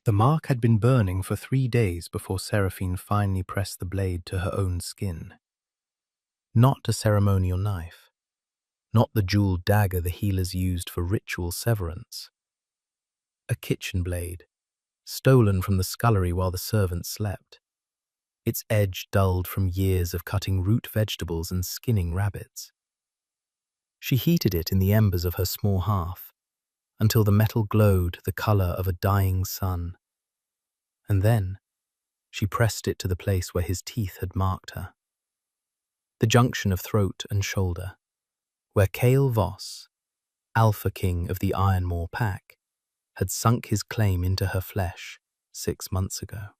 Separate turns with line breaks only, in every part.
The mark had been burning for 3 days before Seraphine finally pressed the blade to her own skin. Not a ceremonial knife, not the jeweled dagger the healers used for ritual severance. A kitchen blade, stolen from the scullery while the servants slept, its edge dulled from years of cutting root vegetables and skinning rabbits. She heated it in the embers of her small hearth until the metal glowed the color of a dying sun. And then she pressed it to the place where his teeth had marked her. The junction of throat and shoulder, where Cale Voss, Alpha King of the Ironmore pack, had sunk his claim into her flesh 6 months ago.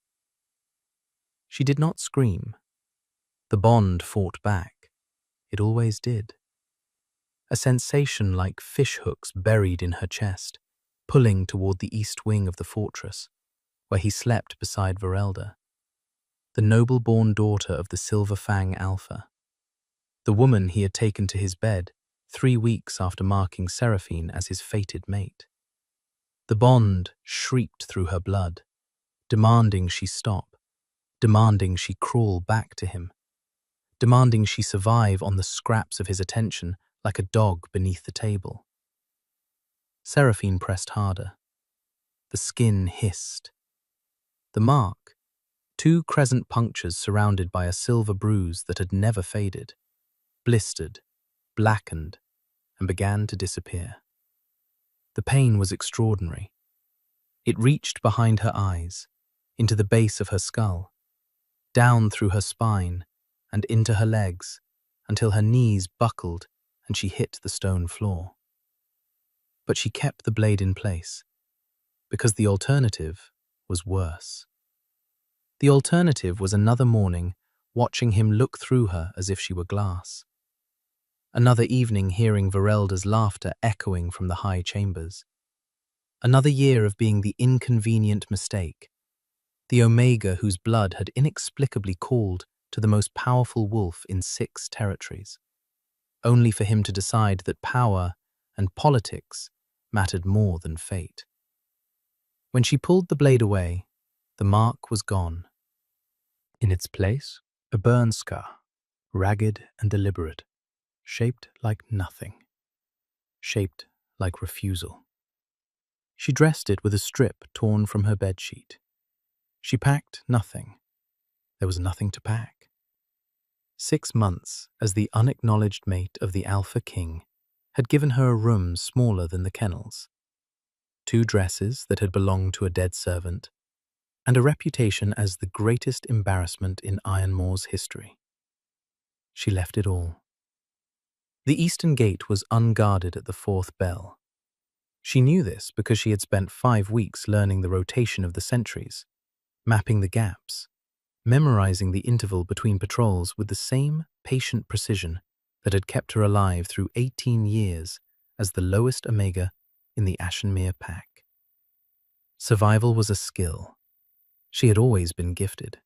She did not scream. The bond fought back. It always did. A sensation like fishhooks buried in her chest, pulling toward the east wing of the fortress, where he slept beside Verelda, the noble-born daughter of the Silver Fang Alpha, the woman he had taken to his bed 3 weeks after marking Seraphine as his fated mate. The bond shrieked through her blood, demanding she stop, demanding she crawl back to him, demanding she survive on the scraps of his attention like a dog beneath the table. Seraphine pressed harder. The skin hissed. The mark, 2 crescent punctures surrounded by a silver bruise that had never faded, blistered, blackened, and began to disappear. The pain was extraordinary. It reached behind her eyes, into the base of her skull, down through her spine and into her legs, until her knees buckled and she hit the stone floor. But she kept the blade in place, because the alternative was worse. The alternative was another morning watching him look through her as if she were glass. Another evening hearing Verelda's laughter echoing from the high chambers. Another year of being the inconvenient mistake, the Omega whose blood had inexplicably called to the most powerful wolf in 6 territories, only for him to decide that power and politics mattered more than fate. When she pulled the blade away, the mark was gone. In its place, a burn scar, ragged and deliberate, shaped like nothing, shaped like refusal. She dressed it with a strip torn from her bedsheet. She packed nothing. There was nothing to pack. 6 months as the unacknowledged mate of the Alpha King had given her a room smaller than the kennels, 2 dresses that had belonged to a dead servant, and a reputation as the greatest embarrassment in Ironmore's history. She left it all. The eastern gate was unguarded at the 4th bell. She knew this because she had spent 5 weeks learning the rotation of the sentries, mapping the gaps, memorizing the interval between patrols with the same patient precision that had kept her alive through 18 years as the lowest Omega in the Ashenmere pack. Survival was a skill. She had always been gifted.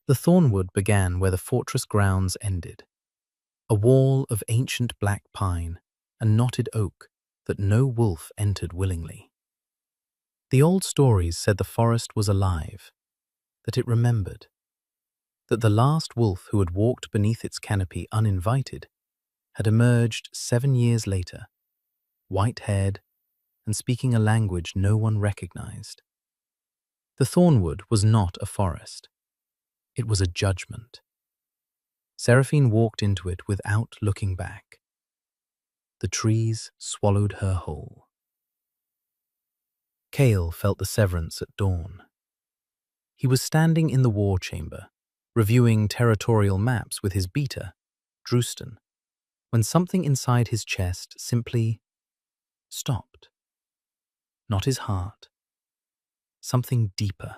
The Thornwood began where the fortress grounds ended, a wall of ancient black pine and knotted oak that no wolf entered willingly. The old stories said the forest was alive, that it remembered, that the last wolf who had walked beneath its canopy uninvited had emerged 7 years later, white-haired and speaking a language no one recognized. The Thornwood was not a forest. It was a judgment. Seraphine walked into it without looking back. The trees swallowed her whole. Cale felt the severance at dawn. He was standing in the war chamber, reviewing territorial maps with his beater, Drustan, when something inside his chest simply stopped. Not his heart. Something deeper.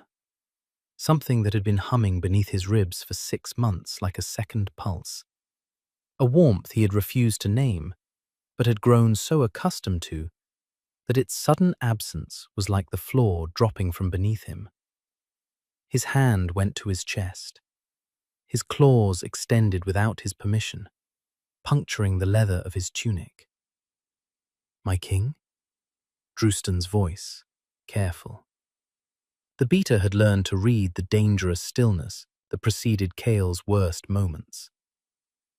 Something that had been humming beneath his ribs for 6 months like a second pulse. A warmth he had refused to name, but had grown so accustomed to that its sudden absence was like the floor dropping from beneath him. His hand went to his chest. His claws extended without his permission, puncturing the leather of his tunic. "My king?" Drustan's voice, careful. The beater had learned to read the dangerous stillness that preceded Kale's worst moments.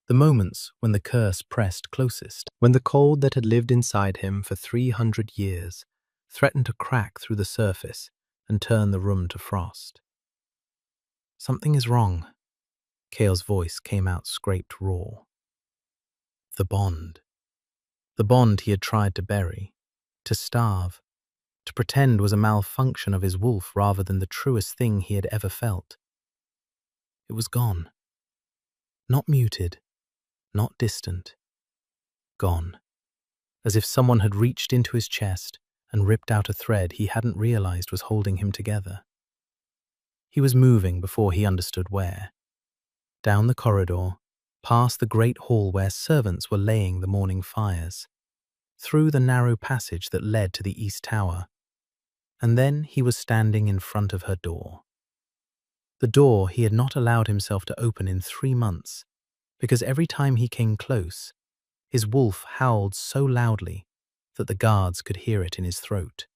The moments when the curse pressed closest, when the cold that had lived inside him for 300 years threatened to crack through the surface and turn the room to frost. "Something is wrong." Kale's voice came out scraped raw. The bond. The bond he had tried to bury, to starve, to pretend was a malfunction of his wolf rather than the truest thing he had ever felt. It was gone. Not muted, not distant. Gone. As if someone had reached into his chest and ripped out a thread he hadn't realized was holding him together. He was moving before he understood where. Down the corridor, past the great hall where servants were laying the morning fires, through the narrow passage that led to the East Tower, and then he was standing in front of her door. The door he had not allowed himself to open in 3 months, because every time he came close, his wolf howled so loudly that the guards could hear it in his throat.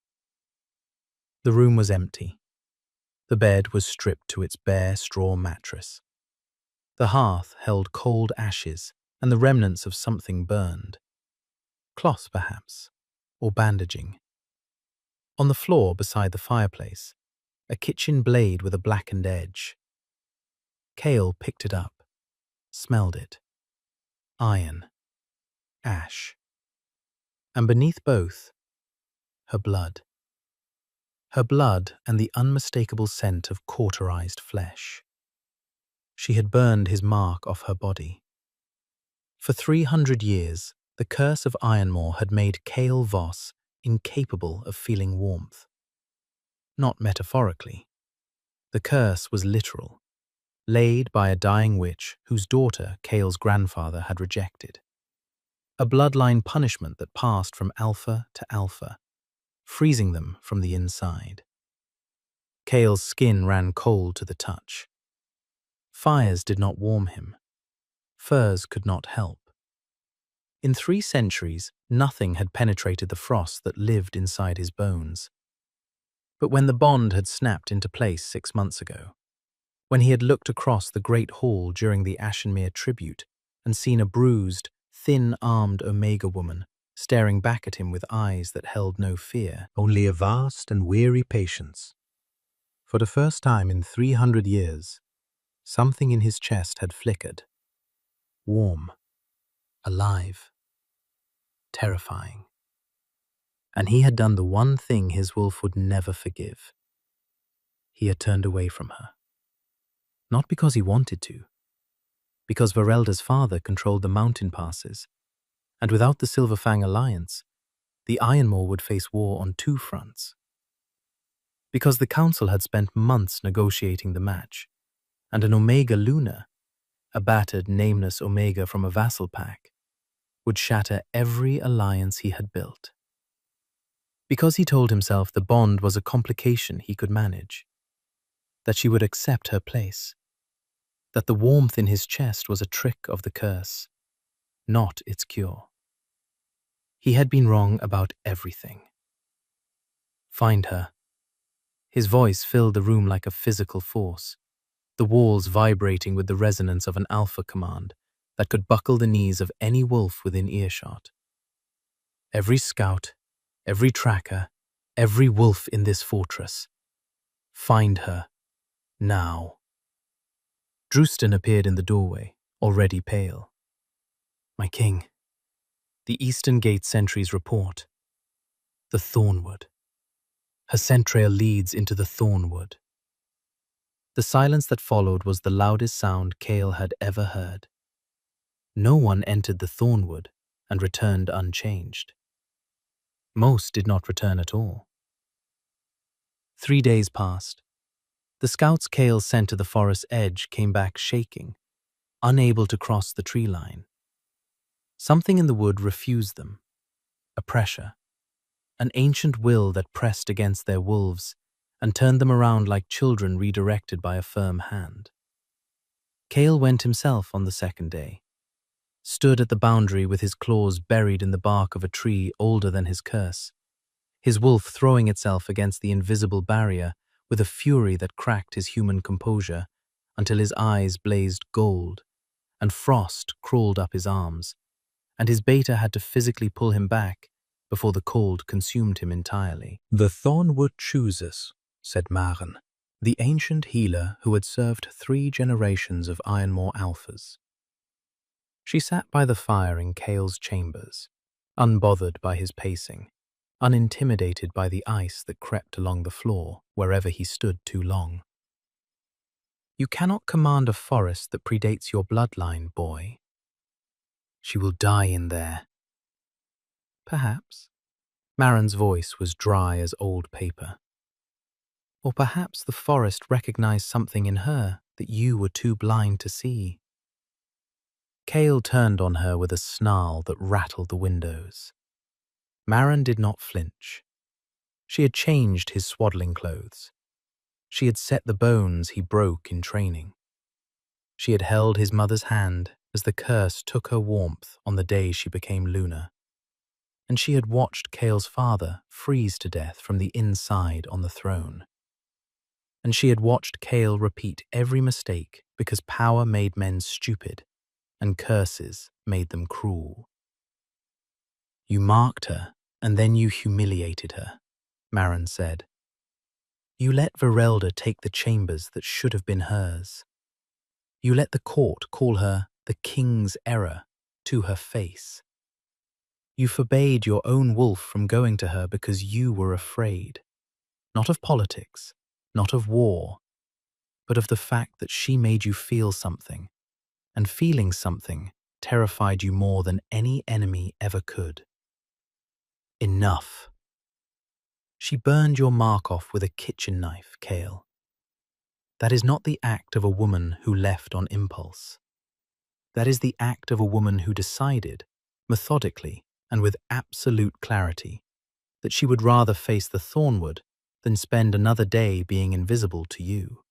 The room was empty. The bed was stripped to its bare straw mattress. The hearth held cold ashes and the remnants of something burned. Cloth, perhaps, or bandaging. On the floor beside the fireplace, a kitchen blade with a blackened edge. Kale picked it up, smelled it. Iron. Ash. And beneath both, her blood. Her blood and the unmistakable scent of cauterized flesh. She had burned his mark off her body. For 300 years, the curse of Ironmore had made Kale Voss incapable of feeling warmth. Not metaphorically. The curse was literal, laid by a dying witch whose daughter Kale's grandfather had rejected. A bloodline punishment that passed from alpha to alpha, freezing them from the inside. Kale's skin ran cold to the touch. Fires did not warm him. Furs could not help. In 3 centuries, nothing had penetrated the frost that lived inside his bones. But when the bond had snapped into place 6 months ago, when he had looked across the great hall during the Ashenmere tribute and seen a bruised, thin-armed Omega woman staring back at him with eyes that held no fear, only a vast and weary patience. For the first time in 300 years, something in his chest had flickered. Warm. Alive. Terrifying. And he had done the one thing his wolf would never forgive. He had turned away from her. Not because he wanted to, because Varelda's father controlled the mountain passes, and without the Silverfang alliance, the Ironmore would face war on 2 fronts. Because the council had spent months negotiating the match, and an Omega Luna, a battered, nameless Omega from a vassal pack, would shatter every alliance he had built. Because he told himself the bond was a complication he could manage, that she would accept her place, that the warmth in his chest was a trick of the curse, not its cure. He had been wrong about everything. Find her. His voice filled the room like a physical force, the walls vibrating with the resonance of an alpha command that could buckle the knees of any wolf within earshot. Every scout, every tracker, every wolf in this fortress. Find her. Now. Drustin appeared in the doorway, already pale. "My king." The Eastern Gate sentries report. The Thornwood. Her scent trail leads into the Thornwood. The silence that followed was the loudest sound Kale had ever heard. No one entered the Thornwood and returned unchanged. Most did not return at all. 3 days passed. The scouts Kale sent to the forest's edge came back shaking, unable to cross the tree line. Something in the wood refused them. A pressure. An ancient will that pressed against their wolves and turned them around like children redirected by a firm hand. Kale went himself on the 2nd day, stood at the boundary with his claws buried in the bark of a tree older than his curse, his wolf throwing itself against the invisible barrier with a fury that cracked his human composure until his eyes blazed gold and frost crawled up his arms, and his beta had to physically pull him back before the cold consumed him entirely. "The Thornwood chooses," said Maren, the ancient healer who had served 3 generations of Ironmore alphas. She sat by the fire in Kale's chambers, unbothered by his pacing, unintimidated by the ice that crept along the floor wherever he stood too long. "You cannot command a forest that predates your bloodline, boy. She will die in there." "Perhaps." Maren's voice was dry as old paper. "Or perhaps the forest recognized something in her that you were too blind to see." Kale turned on her with a snarl that rattled the windows. Maren did not flinch. She had changed his swaddling clothes. She had set the bones he broke in training. She had held his mother's hand as the curse took her warmth on the day she became Luna. And she had watched Kale's father freeze to death from the inside on the throne. And she had watched Kale repeat every mistake because power made men stupid and curses made them cruel. "You marked her, and then you humiliated her," Maren said. "You let Verelda take the chambers that should have been hers. You let the court call her the king's error to her face. You forbade your own wolf from going to her because you were afraid, not of politics, not of war, but of the fact that she made you feel something, and feeling something terrified you more than any enemy ever could. Enough. She burned your mark off with a kitchen knife, Kale. That is not the act of a woman who left on impulse. That is the act of a woman who decided, methodically and with absolute clarity, that she would rather face the Thornwood than spend another day being invisible to you."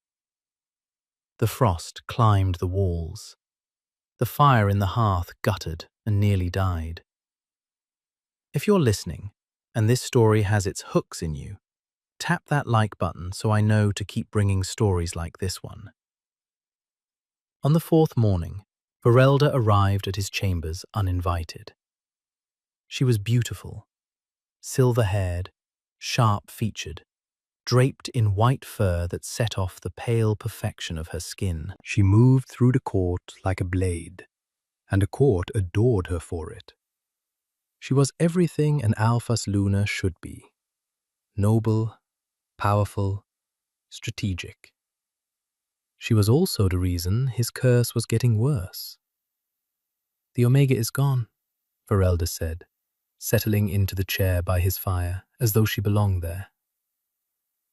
The frost climbed the walls. The fire in the hearth guttered and nearly died. If you're listening, and this story has its hooks in you, tap that like button so I know to keep bringing stories like this one. On the 4th morning, Verelda arrived at his chambers uninvited. She was beautiful, silver-haired, sharp-featured, draped in white fur that set off the pale perfection of her skin. She moved through the court like a blade, and the court adored her for it. She was everything an Alphas Luna should be: noble, powerful, strategic. She was also the reason his curse was getting worse. "The Omega is gone," Verelda said, settling into the chair by his fire as though she belonged there.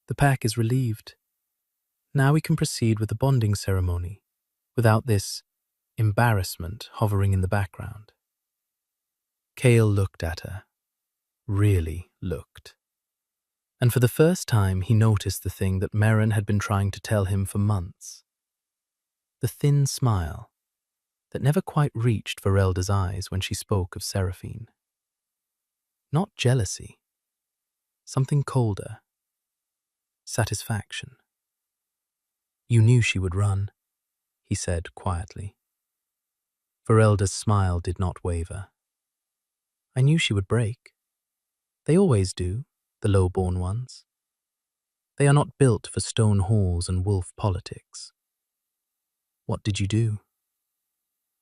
"The pack is relieved. Now we can proceed with the bonding ceremony without this embarrassment hovering in the background." Kale looked at her, really looked. And for the first time he noticed the thing that Maren had been trying to tell him for months. The thin smile that never quite reached Verelda's eyes when she spoke of Seraphine. Not jealousy, something colder. Satisfaction. "You knew she would run," he said quietly. Verelda's smile did not waver. "I knew she would break. They always do, the low-born ones. They are not built for stone halls and wolf politics." "What did you do?"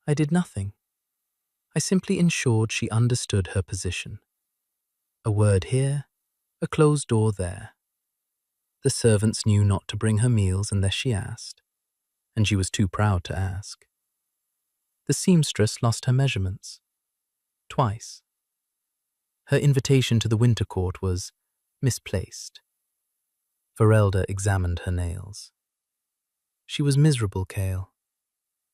"I did nothing. I simply ensured she understood her position. A word here, a closed door there. The servants knew not to bring her meals unless she asked, and she was too proud to ask. The seamstress lost her measurements. Twice. Her invitation to the winter court was misplaced." Verelda examined her nails. "She was miserable, Kale.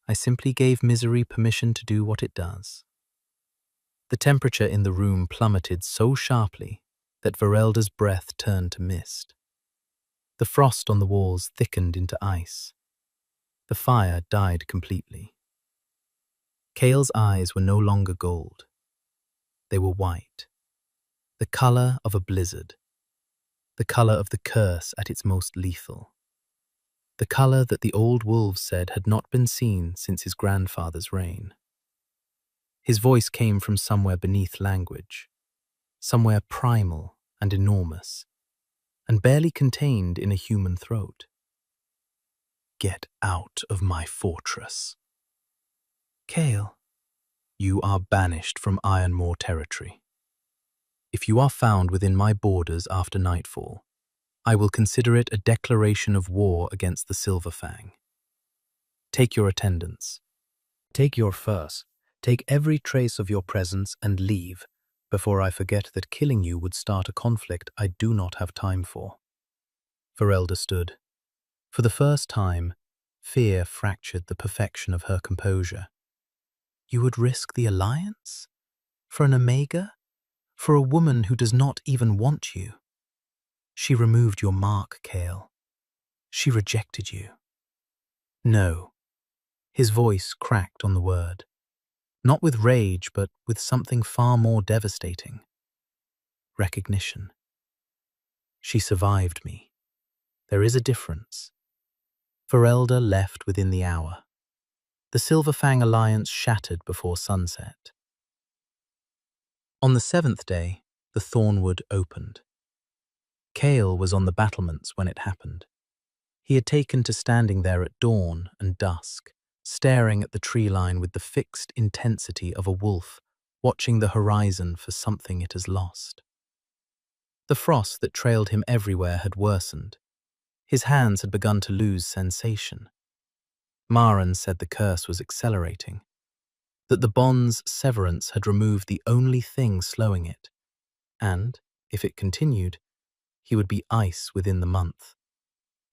I simply gave misery permission to do what it does." The temperature in the room plummeted so sharply that Verelda's breath turned to mist. The frost on the walls thickened into ice. The fire died completely. Kale's eyes were no longer gold. They were white, the color of a blizzard. the color of the curse at its most lethal, the color that the old wolves said had not been seen since his grandfather's reign. His voice came from somewhere beneath language, somewhere primal and enormous, and barely contained in a human throat. Get out of my fortress. Kale, you are banished from Ironmoor territory. If you are found within my borders after nightfall, I will consider it a declaration of war against the Silver Fang. Take your attendants. Take your furs. Take every trace of your presence and leave, before I forget that killing you would start a conflict I do not have time for. Ferelda stood. For the first time, fear fractured the perfection of her composure. You would risk the alliance? For an Omega? For a woman who does not even want you? She removed your mark, Kale. She rejected you. No. His voice cracked on the word. Not with rage, but with something far more devastating. Recognition. She survived me. There is a difference. Ferelda left within the hour. The Silver Fang alliance shattered before sunset. On the 7th day, the Thornwood opened. Kale was on the battlements when it happened. He had taken to standing there at dawn and dusk, staring at the tree line with the fixed intensity of a wolf watching the horizon for something it has lost. The frost that trailed him everywhere had worsened. His hands had begun to lose sensation. Maren said the curse was accelerating, that the bond's severance had removed the only thing slowing it, and, if it continued, he would be ice within the month,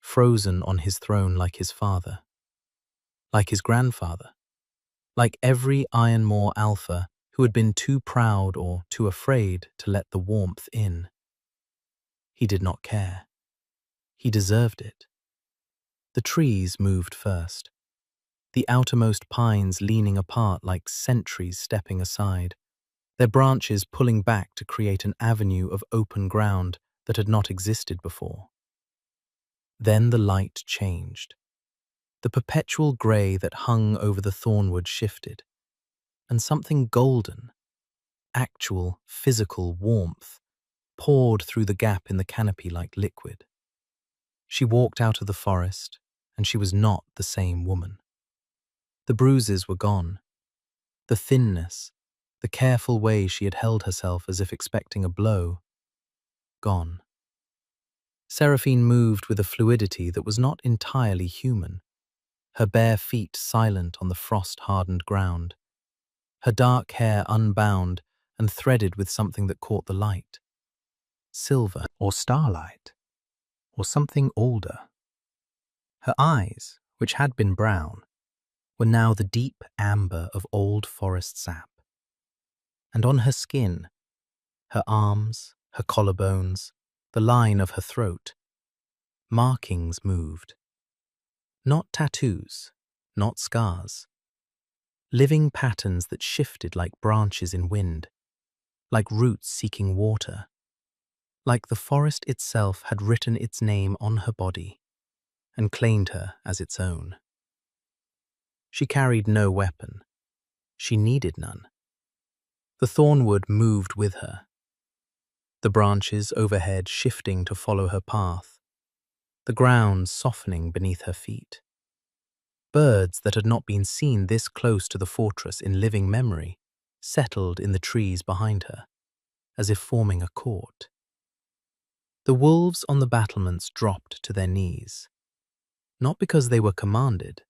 frozen on his throne like his father, like his grandfather, like every Ironmoor alpha who had been too proud or too afraid to let the warmth in. He did not care. He deserved it. The trees moved first, the outermost pines leaning apart like sentries stepping aside, their branches pulling back to create an avenue of open ground that had not existed before. Then the light changed. The perpetual grey that hung over the Thornwood shifted, and something golden, actual physical warmth, poured through the gap in the canopy like liquid. She walked out of the forest, and she was not the same woman. The bruises were gone. The thinness, the careful way she had held herself as if expecting a blow, gone. Seraphine moved with a fluidity that was not entirely human, her bare feet silent on the frost-hardened ground, her dark hair unbound and threaded with something that caught the light. Silver or starlight, or something older. Her eyes, which had been brown, were now the deep amber of old forest sap. And on her skin, her arms, her collarbones, the line of her throat, markings moved. Not tattoos, not scars. Living patterns that shifted like branches in wind, like roots seeking water, like the forest itself had written its name on her body and claimed her as its own. She carried no weapon. She needed none. The Thornwood moved with her, the branches overhead shifting to follow her path, the ground softening beneath her feet. Birds that had not been seen this close to the fortress in living memory settled in the trees behind her, as if forming a court. The wolves on the battlements dropped to their knees, not because they were commanded,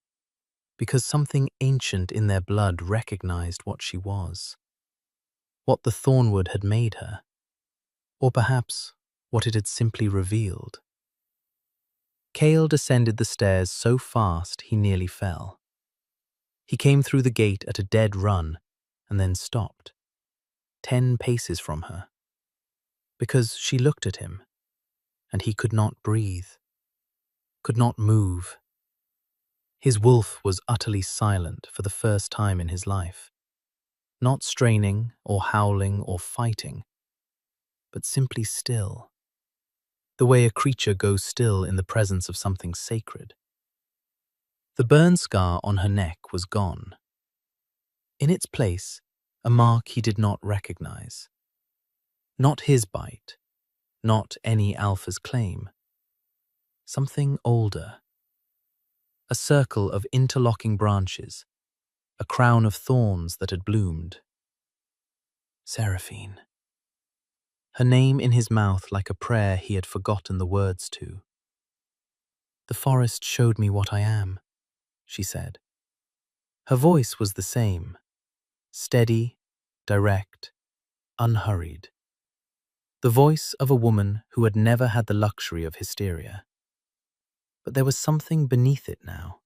because something ancient in their blood recognized what she was, what the Thornwood had made her, or perhaps what it had simply revealed. Kale descended the stairs so fast he nearly fell. He came through the gate at a dead run and then stopped, 10 paces from her, because she looked at him, and he could not breathe, could not move. His wolf was utterly silent for the first time in his life, not straining or howling or fighting, but simply still. the way a creature goes still in the presence of something sacred. The burn scar on her neck was gone. In its place, a mark he did not recognize. Not his bite, not any alpha's claim. Something older. A circle of interlocking branches, a crown of thorns that had bloomed. Seraphine. Her name in his mouth like a prayer he had forgotten the words to. The forest showed me what I am, she said. Her voice was the same, steady, direct, unhurried. The voice of a woman who had never had the luxury of hysteria. But there was something beneath it now,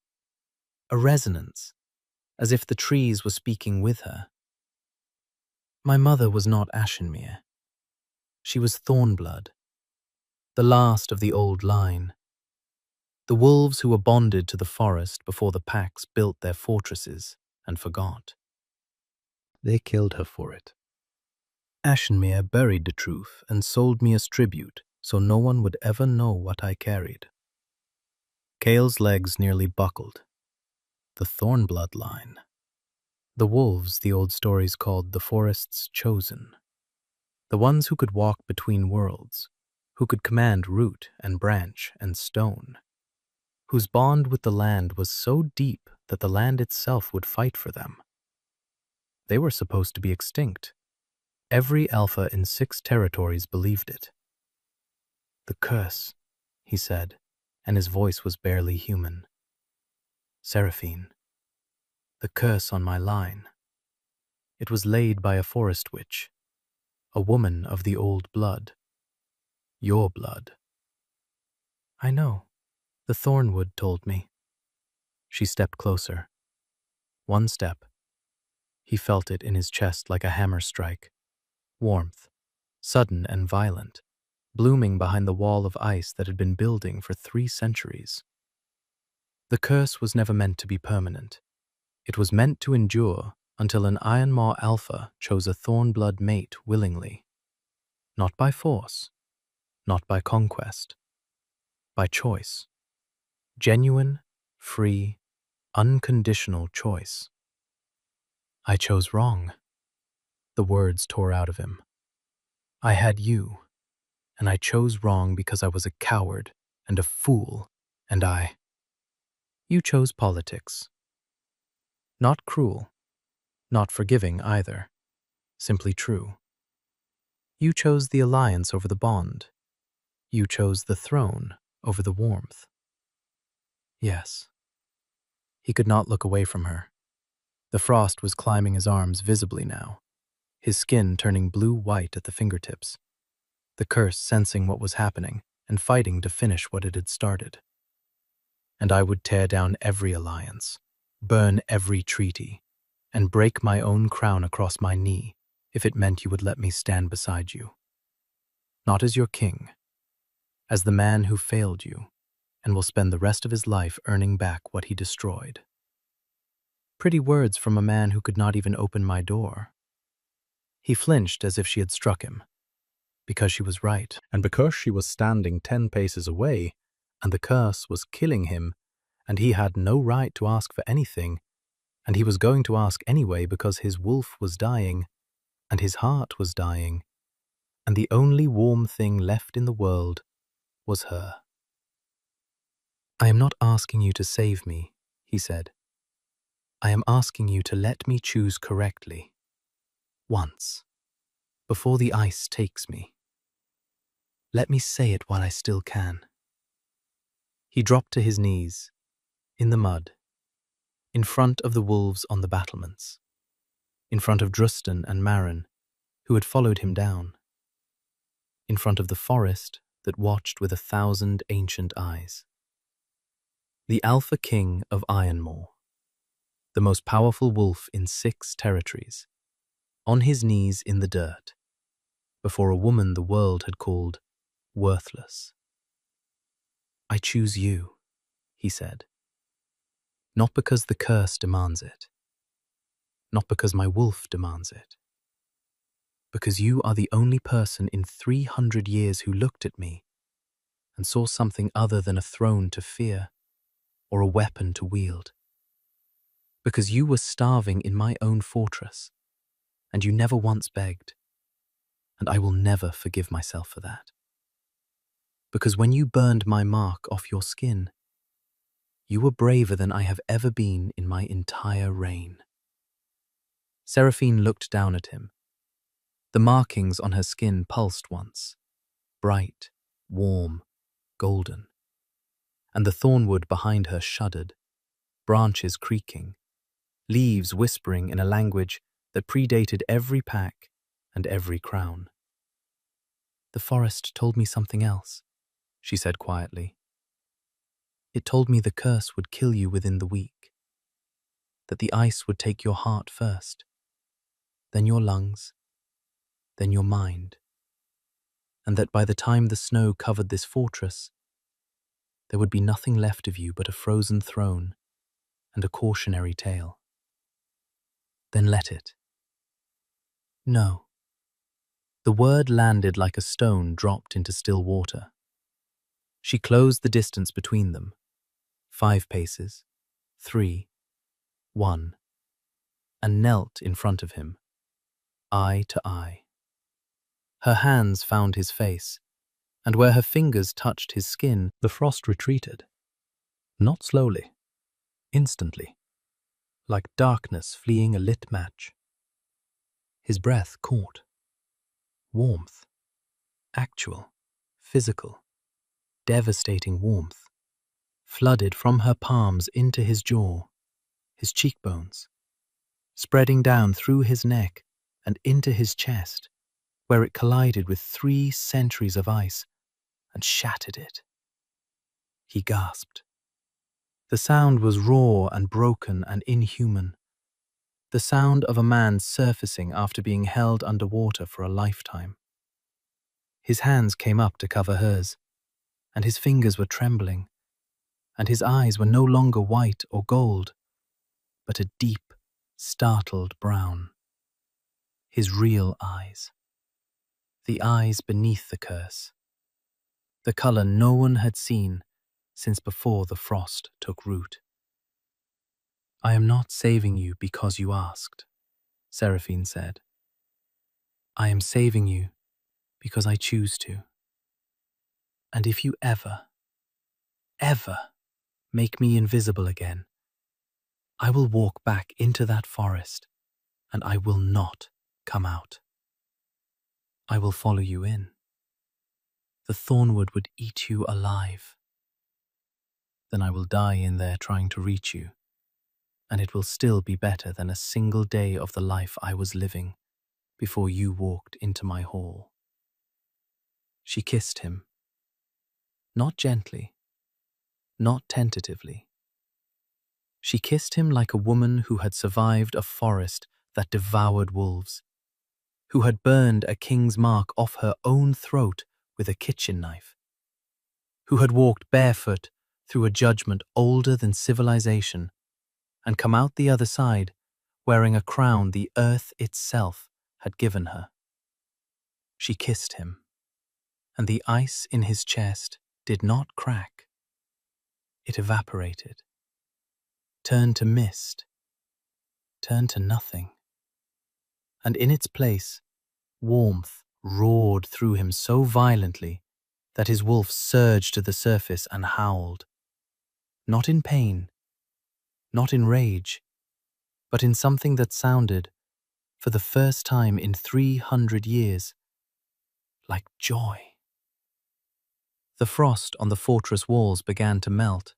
a resonance, as if the trees were speaking with her. My mother was not Ashenmere. She was Thornblood, the last of the old line. The wolves who were bonded to the forest before the packs built their fortresses and forgot. They killed her for it. Ashenmere buried the truth and sold me as tribute so no one would ever know what I carried. Kale's legs nearly buckled. The Thornblood line. The wolves the old stories called the forest's chosen. The ones who could walk between worlds, who could command root and branch and stone, whose bond with the land was so deep that the land itself would fight for them. They were supposed to be extinct. Every alpha in 6 territories believed it. The curse, he said, and his voice was barely human. Seraphine. The curse on my line. It was laid by a forest witch, a woman of the old blood. Your blood. I know. The Thornwood told me. She stepped closer. One step. He felt it in his chest like a hammer strike. Warmth, sudden and violent, blooming behind the wall of ice that had been building for 3 centuries. The curse was never meant to be permanent. It was meant to endure until an Ironmaw alpha chose a Thornblood mate willingly. Not by force, not by conquest, by choice. Genuine, free, unconditional choice. I chose wrong. The words tore out of him. I had you, and I chose wrong because I was a coward and a fool, and You chose politics. Not cruel, not forgiving either, simply true. You chose the alliance over the bond. You chose the throne over the warmth. Yes. He could not look away from her. The frost was climbing his arms visibly now, his skin turning blue-white at the fingertips, the curse sensing what was happening and fighting to finish what it had started. And I would tear down every alliance, burn every treaty, and break my own crown across my knee if it meant you would let me stand beside you. Not as your king, as the man who failed you and will spend the rest of his life earning back what he destroyed. Pretty words from a man who could not even open my door. He flinched as if she had struck him, because she was right, and because she was standing 10 paces away, and the curse was killing him, and he had no right to ask for anything, and he was going to ask anyway because his wolf was dying, and his heart was dying, and the only warm thing left in the world was her. I am not asking you to save me, he said. I am asking you to let me choose correctly. Once. Before the ice takes me. Let me say it while I still can. He dropped to his knees, in the mud, in front of the wolves on the battlements, in front of Drustan and Marin, who had followed him down, in front of the forest that watched with 1,000 ancient eyes. The Alpha King of Ironmaw, the most powerful wolf in 6 territories, on his knees in the dirt, before a woman the world had called worthless. I choose you, he said. Not because the curse demands it, not because my wolf demands it, because you are the only person in 300 years who looked at me and saw something other than a throne to fear or a weapon to wield. Because you were starving in my own fortress, and you never once begged, and I will never forgive myself for that. Because when you burned my mark off your skin, you were braver than I have ever been in my entire reign. Seraphine looked down at him. The markings on her skin pulsed once, bright, warm, golden, and the thornwood behind her shuddered, branches creaking, leaves whispering in a language that predated every pack and every crown. The forest told me something else, she said quietly. It told me the curse would kill you within the week, that the ice would take your heart first, then your lungs, then your mind, and that by the time the snow covered this fortress, there would be nothing left of you but a frozen throne and a cautionary tale. Then let it. No. The word landed like a stone dropped into still water. She closed the distance between them. 5 paces, 3, 1, and knelt in front of him, eye to eye. Her hands found his face, and where her fingers touched his skin, the frost retreated. Not slowly, instantly, like darkness fleeing a lit match. His breath caught. Warmth. Actual, physical, devastating warmth flooded from her palms into his jaw, his cheekbones, spreading down through his neck and into his chest, where it collided with 3 centuries of ice and shattered it. He gasped. The sound was raw and broken and inhuman, the sound of a man surfacing after being held underwater for a lifetime. His hands came up to cover hers, and his fingers were trembling, and his eyes were no longer white or gold, but a deep, startled brown. His real eyes. The eyes beneath the curse. The color no one had seen since before the frost took root. I am not saving you because you asked, Seraphine said. I am saving you because I choose to. And if you ever make me invisible again, I will walk back into that forest and I will not come out. I will follow you in. The thornwood would eat you alive. Then I will die in there trying to reach you, and it will still be better than a single day of the life I was living before you walked into my hall. She kissed him, not gently, not tentatively. She kissed him like a woman who had survived a forest that devoured wolves, who had burned a king's mark off her own throat with a kitchen knife, who had walked barefoot through a judgment older than civilization and come out the other side wearing a crown the earth itself had given her. She kissed him, and the ice in his chest did not crack. It evaporated, turned to mist, turned to nothing. And in its place, warmth roared through him so violently that his wolf surged to the surface and howled. Not in pain, not in rage, but in something that sounded, for the first time in 300 years, like joy. The frost on the fortress walls began to melt.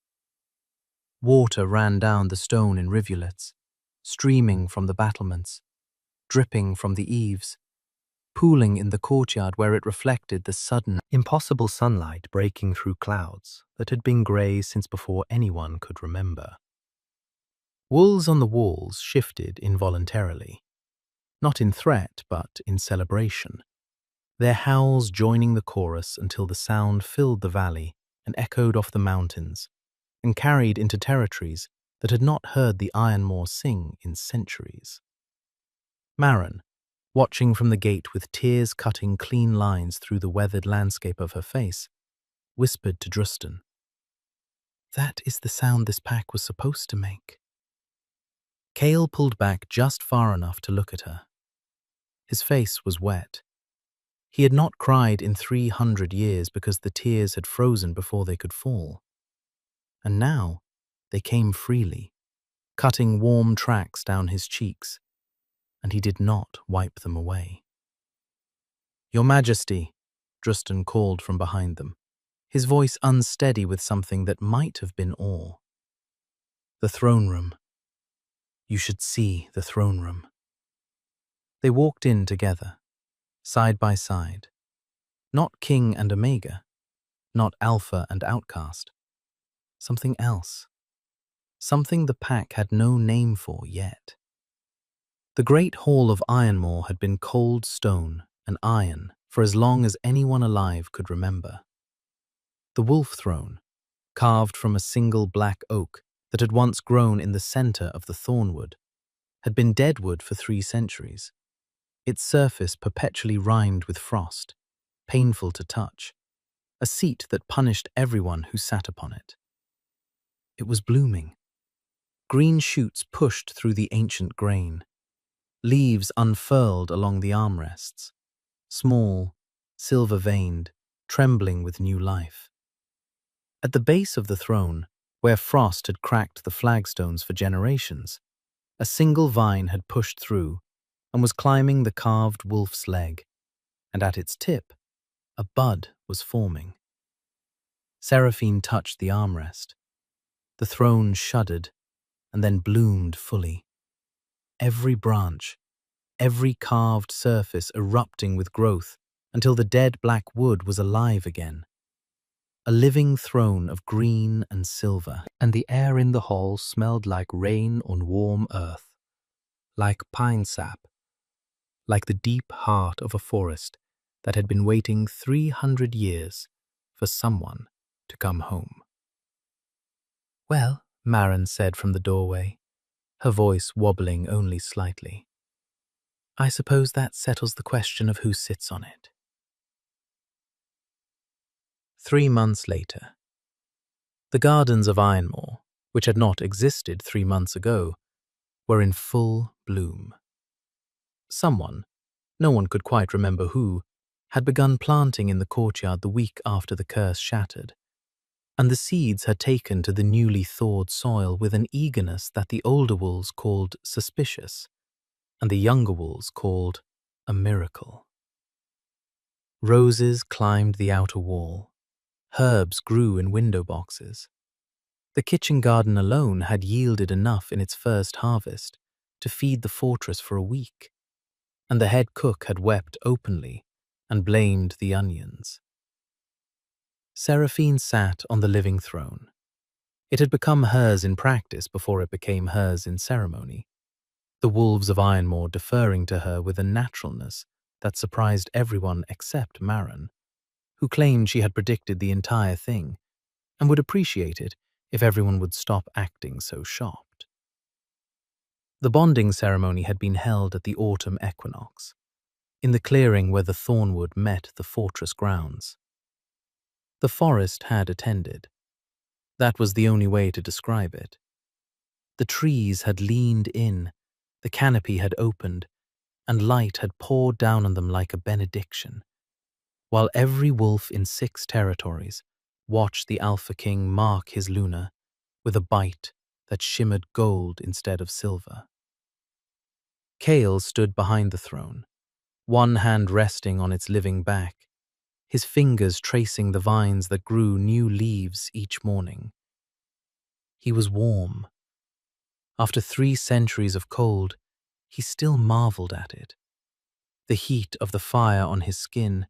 Water ran down the stone in rivulets, streaming from the battlements, dripping from the eaves, pooling in the courtyard where it reflected the sudden, impossible sunlight breaking through clouds that had been grey since before anyone could remember. Wools on the walls shifted involuntarily, not in threat but in celebration, their howls joining the chorus until the sound filled the valley and echoed off the mountains and carried into territories that had not heard the Ironmoor sing in centuries. Marin, watching from the gate with tears cutting clean lines through the weathered landscape of her face, whispered to Drustan, "That is the sound this pack was supposed to make." Cale pulled back just far enough to look at her. His face was wet. He had not cried in 300 years because the tears had frozen before they could fall. And now they came freely, cutting warm tracks down his cheeks, and he did not wipe them away. "Your Majesty," Drustan called from behind them, his voice unsteady with something that might have been awe. "The throne room. You should see the throne room." They walked in together, side by side. Not King and Omega, not Alpha and Outcast. Something else. Something the pack had no name for yet. The great hall of Ironmore had been cold stone and iron for as long as anyone alive could remember. The wolf throne, carved from a single black oak that had once grown in the center of the thornwood, had been deadwood for 3 centuries, its surface perpetually rimed with frost, painful to touch, a seat that punished everyone who sat upon it. It was blooming. Green shoots pushed through the ancient grain. Leaves unfurled along the armrests, small, silver-veined, trembling with new life. At the base of the throne, where frost had cracked the flagstones for generations, a single vine had pushed through and was climbing the carved wolf's leg, and at its tip, a bud was forming. Seraphine touched the armrest. The throne shuddered and then bloomed fully. Every branch, every carved surface erupting with growth until the dead black wood was alive again. A living throne of green and silver, and the air in the hall smelled like rain on warm earth, like pine sap, like the deep heart of a forest that had been waiting 300 years for someone to come home. "Well," Maren said from the doorway, her voice wobbling only slightly, "I suppose that settles the question of who sits on it." 3 months later. The gardens of Ironmore, which had not existed 3 months ago, were in full bloom. Someone, no one could quite remember who, had begun planting in the courtyard the week after the curse shattered, and the seeds had taken to the newly thawed soil with an eagerness that the older wolves called suspicious, and the younger wolves called a miracle. Roses climbed the outer wall. Herbs grew in window boxes. The kitchen garden alone had yielded enough in its first harvest to feed the fortress for a week, and the head cook had wept openly and blamed the onions. Seraphine sat on the living throne. It had become hers in practice before it became hers in ceremony, the wolves of Ironmore deferring to her with a naturalness that surprised everyone except Maren, who claimed she had predicted the entire thing and would appreciate it if everyone would stop acting so shocked. The bonding ceremony had been held at the autumn equinox, in the clearing where the thornwood met the fortress grounds. The forest had attended. That was the only way to describe it. The trees had leaned in, the canopy had opened, and light had poured down on them like a benediction, while every wolf in 6 territories watched the Alpha King mark his Luna with a bite that shimmered gold instead of silver. Cale stood behind the throne, one hand resting on its living back, his fingers tracing the vines that grew new leaves each morning. He was warm. After 3 centuries of cold, he still marveled at it. The heat of the fire on his skin,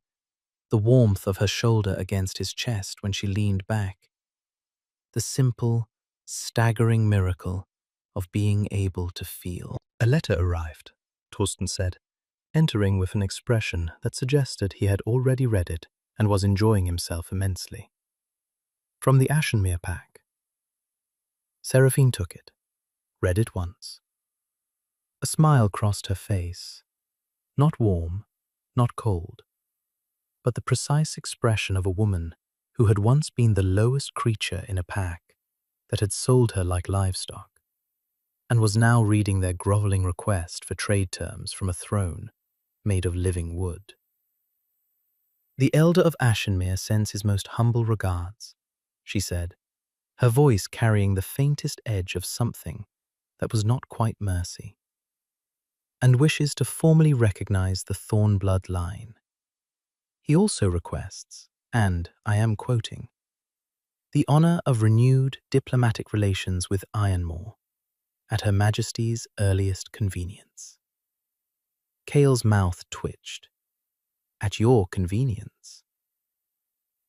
the warmth of her shoulder against his chest when she leaned back. The simple, staggering miracle of being able to feel.
"A letter arrived," Torsten said, entering with an expression that suggested he had already read it and was enjoying himself immensely. "From the Ashenmere pack." Seraphine took it, read it once. A smile crossed her face, not warm, not cold, but the precise expression of a woman who had once been the lowest creature in a pack that had sold her like livestock, and was now reading their groveling request for trade terms from a throne made of living wood. "The elder of Ashenmere sends his most humble regards," she said, her voice carrying the faintest edge of something that was not quite mercy, "and wishes to formally recognize the Thornblood line. He also requests, and I am quoting, the honor of renewed diplomatic relations with Ironmore at Her Majesty's earliest convenience." Kale's mouth twitched. "At your convenience?"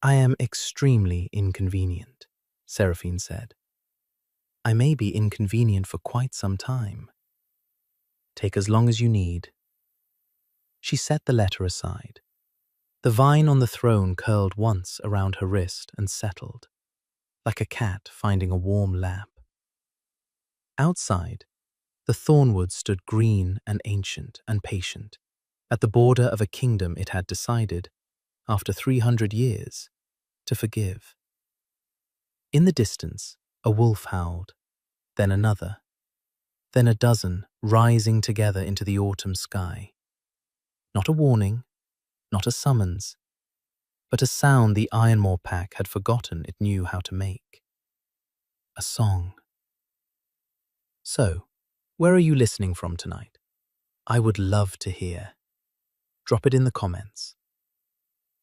"I am extremely inconvenient," Seraphine said. "I may be inconvenient for quite some time." "Take as long as you need." She set the letter aside. The vine on the throne curled once around her wrist and settled, like a cat finding a warm lap. Outside, the thornwood stood green and ancient and patient, at the border of a kingdom it had decided, after 300 years, to forgive. In the distance, a wolf howled, then another, then a dozen rising together into the autumn sky. Not a warning, not a summons, but a sound the Ironmore pack had forgotten it knew how to make. A song. So, where are you listening from tonight? I would love to hear. Drop it in the comments.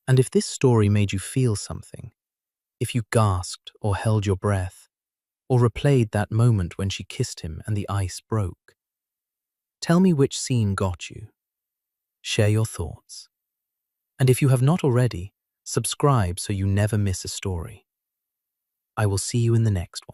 And if this story made you feel something, if you gasped or held your breath, or replayed that moment when she kissed him and the ice broke, tell me which scene got you. Share your thoughts. And if you have not already, subscribe so you never miss a story. I will see you in the next one.